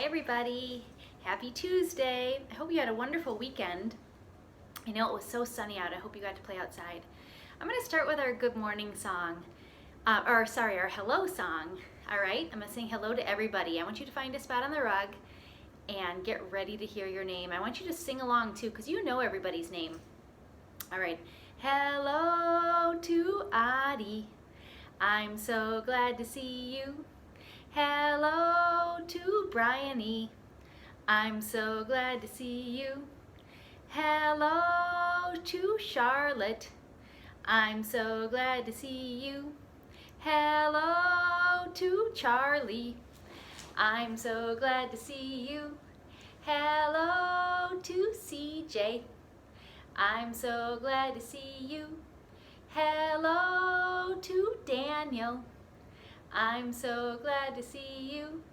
everybody. Happy Tuesday. I hope you had a wonderful weekend. I know it was so sunny out. I hope you got to play outside. I'm going to start with our good morning song, our hello song. All right, I'm going to sing hello to everybody. I want you to find a spot on the rug and get ready to hear your name. I want you to sing along too, because you know everybody's name. All right. Hello to Addie. I'm so glad to see you. Hello to Bryony. I'm so glad to see you. Hello to Charlotte. I'm so glad to see you. Hello to Charlie. I'm so glad to see you. Hello to CJ. I'm so glad to see you. Hello to Daniel. I'm so glad to see you.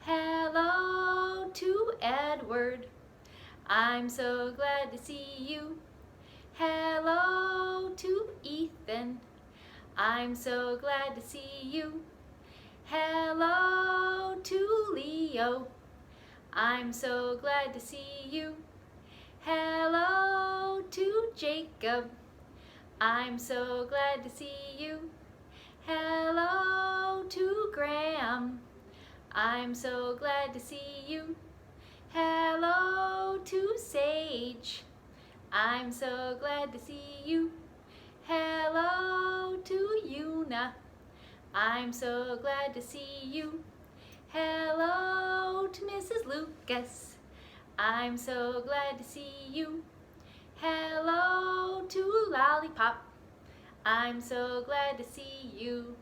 Hello to Edward. I'm so glad to see you. Hello to Ethan. I'm so glad to see you. Hello to Leo. I'm so glad to see you. Hello to Jacob. I'm so glad to see you. Hello to Graham. I'm so glad to see you. Hello to Sage. I'm so glad to see you. Hello to Una. I'm so glad to see you. Hello to Mrs. Lucas. I'm so glad to see you. Hello to Lollipop. I'm so glad to see you.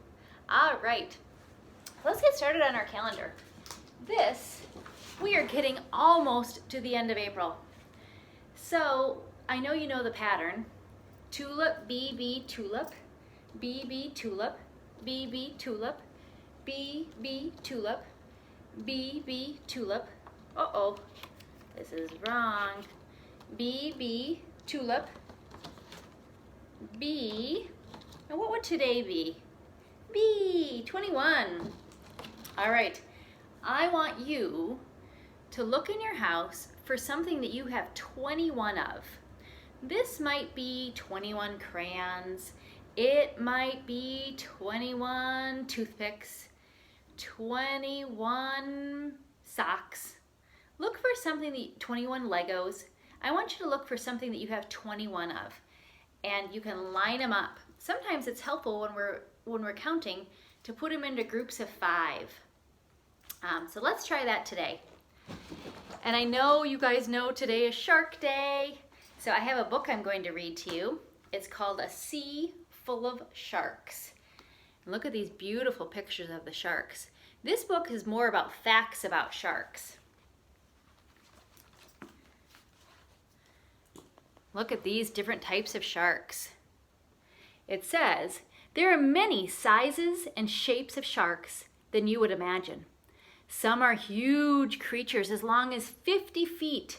All right, let's get started on our calendar. We are getting almost to the end of April. So I know you know the pattern. Tulip, BB, tulip, BB, tulip, BB, tulip, BB, tulip, BB, tulip. Uh-oh, this is wrong. BB, tulip, B, and what would today be? B, 21. All right, I want you to look in your house for something that you have 21 of. This might be 21 crayons. It might be 21 toothpicks, 21 socks. Look for something 21 Legos. I want you to look for something that you have 21 of, and you can line them up. Sometimes it's helpful when we're counting to put them into groups of 5. So let's try that today. And I know you guys know today is Shark Day, so I have a book I'm going to read to you. It's called A Sea Full of Sharks. And look at these beautiful pictures of the sharks. This book is more about facts about sharks. Look at these different types of sharks. It says, there are many sizes and shapes of sharks than you would imagine. Some are huge creatures as long as 50 feet,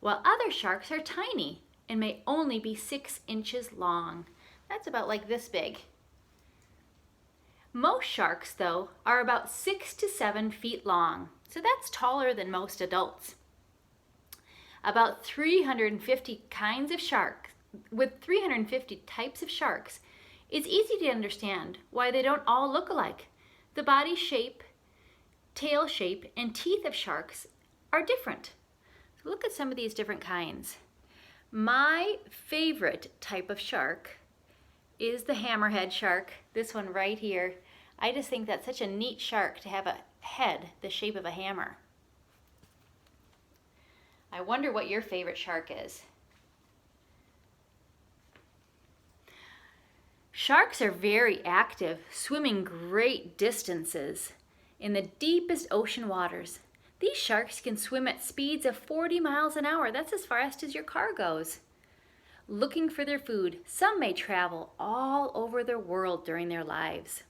while other sharks are tiny and may only be 6 inches long. That's about like this big. Most sharks, though, are about 6 to 7 feet long, so that's taller than most adults. About 350 kinds of sharks, with 350 types of sharks, it's easy to understand why they don't all look alike. The body shape, tail shape, and teeth of sharks are different. So look at some of these different kinds. My favorite type of shark is the hammerhead shark, this one right here. I just think that's such a neat shark to have a head the shape of a hammer. I wonder what your favorite shark is. Sharks are very active, swimming great distances in the deepest ocean waters. These sharks can swim at speeds of 40 miles an hour. That's as fast as your car goes. Looking for their food, some may travel all over the world during their lives.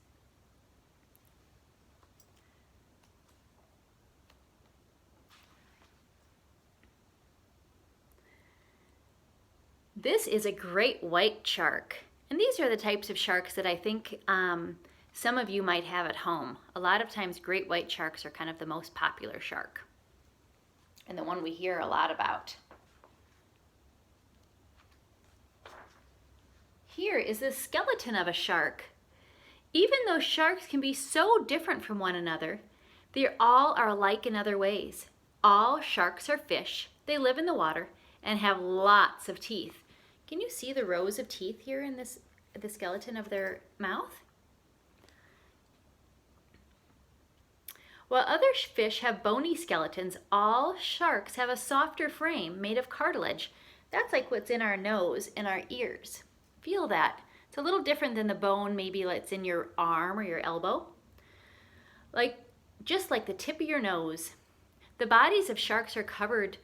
This is a great white shark. And these are the types of sharks that I think some of you might have at home. A lot of times great white sharks are kind of the most popular shark and the one we hear a lot about. Here is the skeleton of a shark. Even though sharks can be so different from one another, they all are alike in other ways. All sharks are fish. They live in the water and have lots of teeth. Can you see the rows of teeth here in the skeleton of their mouth? While other fish have bony skeletons, all sharks have a softer frame made of cartilage. That's like what's in our nose and our ears. Feel that. It's a little different than the bone maybe that's in your arm or your elbow. Just like the tip of your nose. The bodies of sharks are covered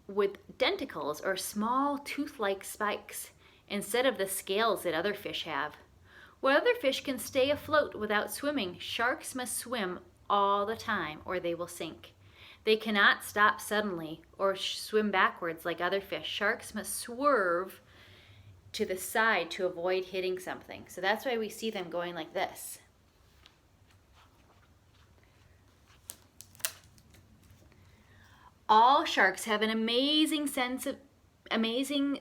with denticles or small tooth-like spikes instead of the scales that other fish have. While other fish can stay afloat without swimming, sharks must swim all the time or they will sink. They cannot stop suddenly or swim backwards like other fish. Sharks must swerve to the side to avoid hitting something. So that's why we see them going like this. All sharks have an amazing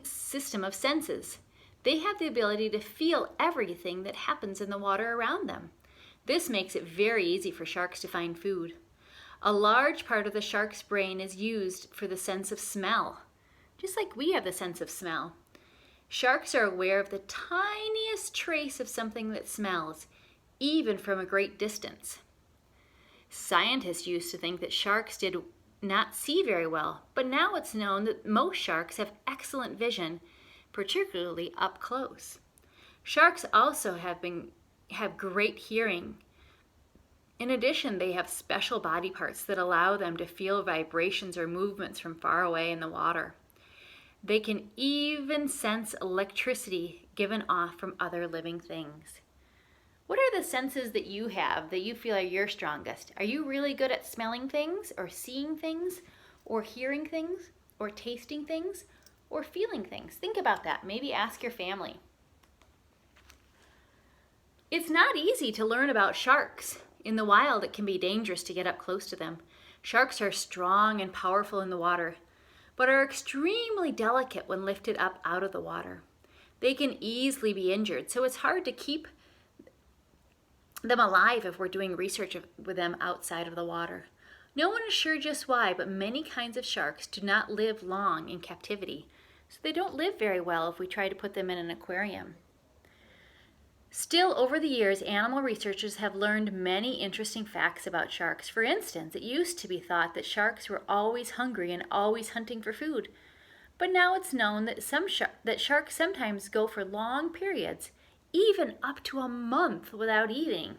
system of senses. They have the ability to feel everything that happens in the water around them. This makes it very easy for sharks to find food. A large part of the shark's brain is used for the sense of smell, just like we have the sense of smell. Sharks are aware of the tiniest trace of something that smells, even from a great distance. Scientists used to think that sharks did not see very well, but now it's known that most sharks have excellent vision, particularly up close. Sharks also have great hearing. In addition, they have special body parts that allow them to feel vibrations or movements from far away in the water. They can even sense electricity given off from other living things. What are the senses that you have that you feel are your strongest? Are you really good at smelling things or seeing things or hearing things or tasting things or feeling things? Think about that. Maybe ask your family. It's not easy to learn about sharks. In the wild, it can be dangerous to get up close to them. Sharks are strong and powerful in the water, but are extremely delicate when lifted up out of the water. They can easily be injured, so it's hard to keep them alive if we're doing research with them outside of the water. No one is sure just why, but many kinds of sharks do not live long in captivity, so they don't live very well if we try to put them in an aquarium. Still, over the years, animal researchers have learned many interesting facts about sharks. For instance, it used to be thought that sharks were always hungry and always hunting for food. But now it's known that sharks sometimes go for long periods, even up to a month without eating.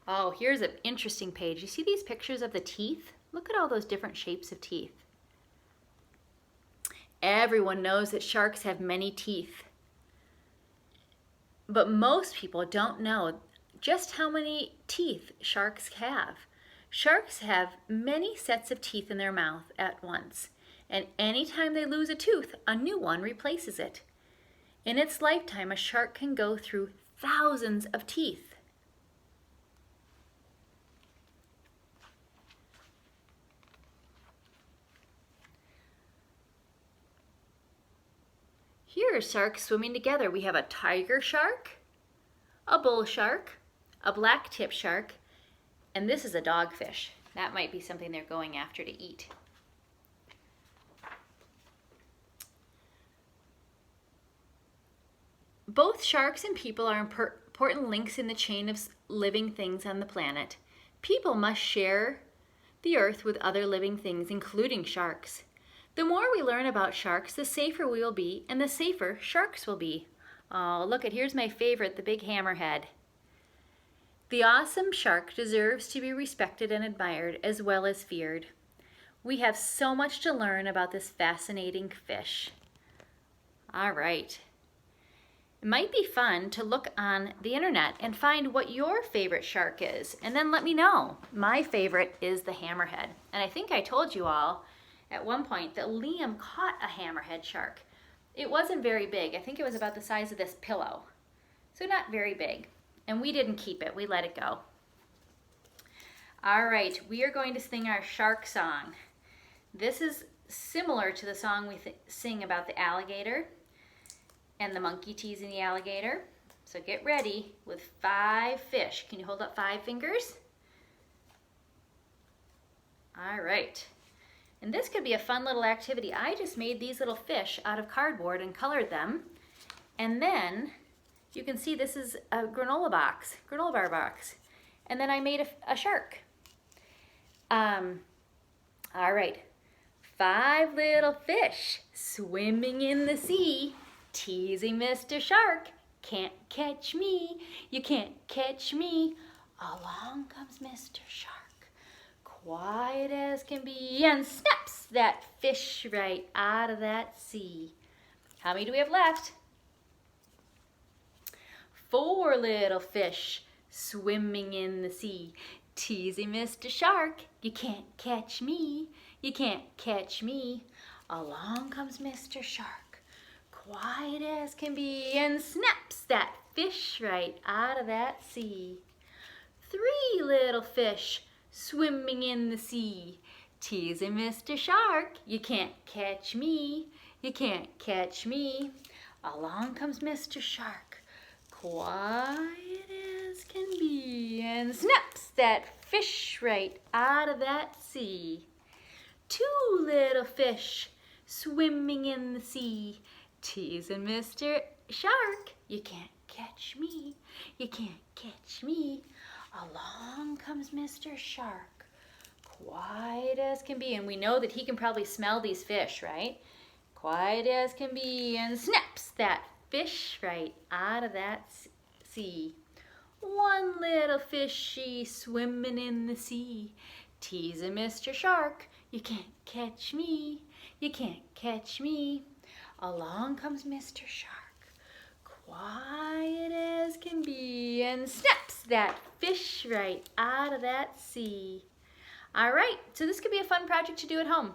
Oh, here's an interesting page. You see these pictures of the teeth? Look at all those different shapes of teeth. Everyone knows that sharks have many teeth, but most people don't know just how many teeth sharks have. Sharks have many sets of teeth in their mouth at once, and anytime they lose a tooth, a new one replaces it. In its lifetime, a shark can go through thousands of teeth. Here are sharks swimming together. We have a tiger shark, a bull shark, a black tip shark, and this is a dogfish. That might be something they're going after to eat. Both sharks and people are important links in the chain of living things on the planet. People must share the earth with other living things, including sharks. The more we learn about sharks, the safer we will be, and the safer sharks will be. Oh, look at, here's my favorite, the big hammerhead. The awesome shark deserves to be respected and admired as well as feared. We have so much to learn about this fascinating fish. All right. It might be fun to look on the internet and find what your favorite shark is, and then let me know. My favorite is the hammerhead, and I think I told you all at one point that Liam caught a hammerhead shark. it wasn't very big. I think it was about the size of this pillow. So not very big. And we didn't keep it, we let it go. All right, we are going to sing our shark song. This is similar to the song we sing about the alligator and the monkey teasing the alligator. So get ready with 5 fish. Can you hold up 5 fingers? All right. And this could be a fun little activity. I just made these little fish out of cardboard and colored them. And then you can see this is a granola bar box. And then I made a shark. All right. 5 little fish swimming in the sea, teasing Mr. Shark. Can't catch me, you can't catch me. Along comes Mr. Shark, quiet as can be, and snaps that fish right out of that sea. How many do we have left? 4 little fish swimming in the sea, teasing Mr. Shark. You can't catch me, you can't catch me. Along comes Mr. Shark, quiet as can be, and snaps that fish right out of that sea. 3 little fish swimming in the sea, teasing Mr. Shark. You can't catch me, you can't catch me. Along comes Mr. Shark, quiet as can be, and snaps that fish right out of that sea. 2 little fish swimming in the sea, teasing Mr. Shark. You can't catch me, you can't catch me. Along comes Mr. Shark, quiet as can be. And we know that he can probably smell these fish, right? Quiet as can be, and snaps that fish right out of that sea. 1 little fishy swimming in the sea, teasing Mr. Shark. You can't catch me, you can't catch me. Along comes Mr. Shark, quiet as can be, and snaps that fish right out of that sea. All right, so this could be a fun project to do at home.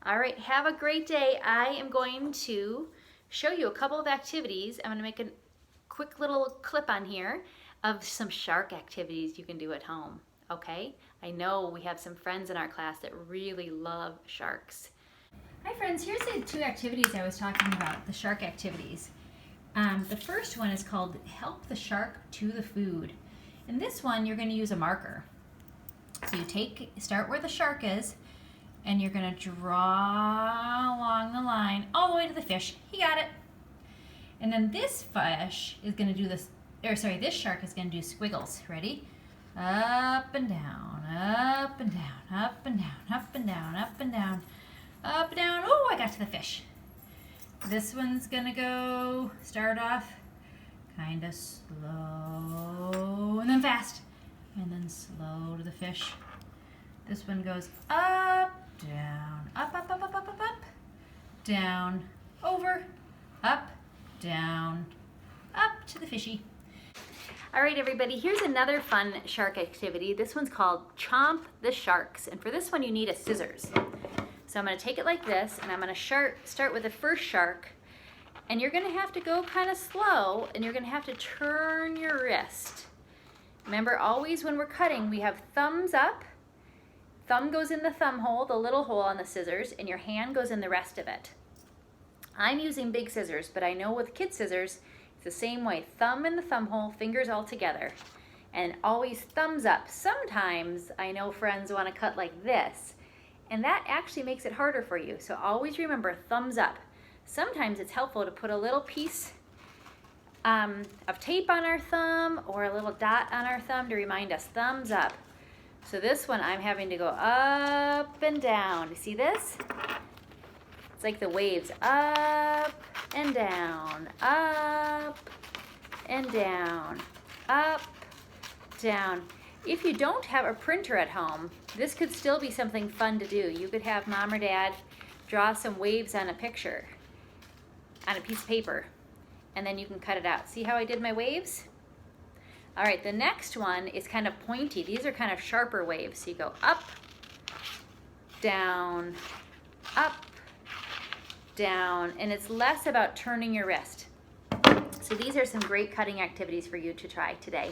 All right, have a great day. I am going to show you a couple of activities. I'm going to make a quick little clip on here of some shark activities you can do at home, okay? I know we have some friends in our class that really love sharks. Hi friends, here's the 2 activities I was talking about, the shark activities. The first one is called Help the Shark to the Food. In this one, you're going to use a marker. So you start where the shark is, and you're going to draw along the line all the way to the fish. He got it. And then this fish is going to do this, this shark is going to do squiggles. Ready? Up and down, up and down, up and down, up and down, up and down, up and down. Oh, I got to the fish. This one's going to start off kind of slow, and then fast, and then slow to the fish. This one goes up, down, up, up, up, up, up, up, up, down, over, up, down, up to the fishy. All right, everybody, here's another fun shark activity. This one's called Chomp the Sharks, and for this one you need a scissors. So I'm going to take it like this, and I'm going to start with the first shark, and you're going to have to go kind of slow, and you're going to have to turn your wrist. Remember, always when we're cutting, we have thumbs up, thumb goes in the thumb hole, the little hole on the scissors, and your hand goes in the rest of it. I'm using big scissors, but I know with kid scissors, the same way, thumb in the thumb hole, fingers all together, and always thumbs up. Sometimes I know friends want to cut like this, and that actually makes it harder for you. So always remember thumbs up. Sometimes it's helpful to put a little piece of tape on our thumb or a little dot on our thumb to remind us thumbs up. So this one I'm having to go up and down. You see this? It's like the waves, up and down, up and down, up, down. If you don't have a printer at home, this could still be something fun to do. You could have mom or dad draw some waves on a picture, on a piece of paper, and then you can cut it out. See how I did my waves? All right, the next one is kind of pointy. These are kind of sharper waves. So you go up, down, up, down, and it's less about turning your wrist. So these are some great cutting activities for you to try today.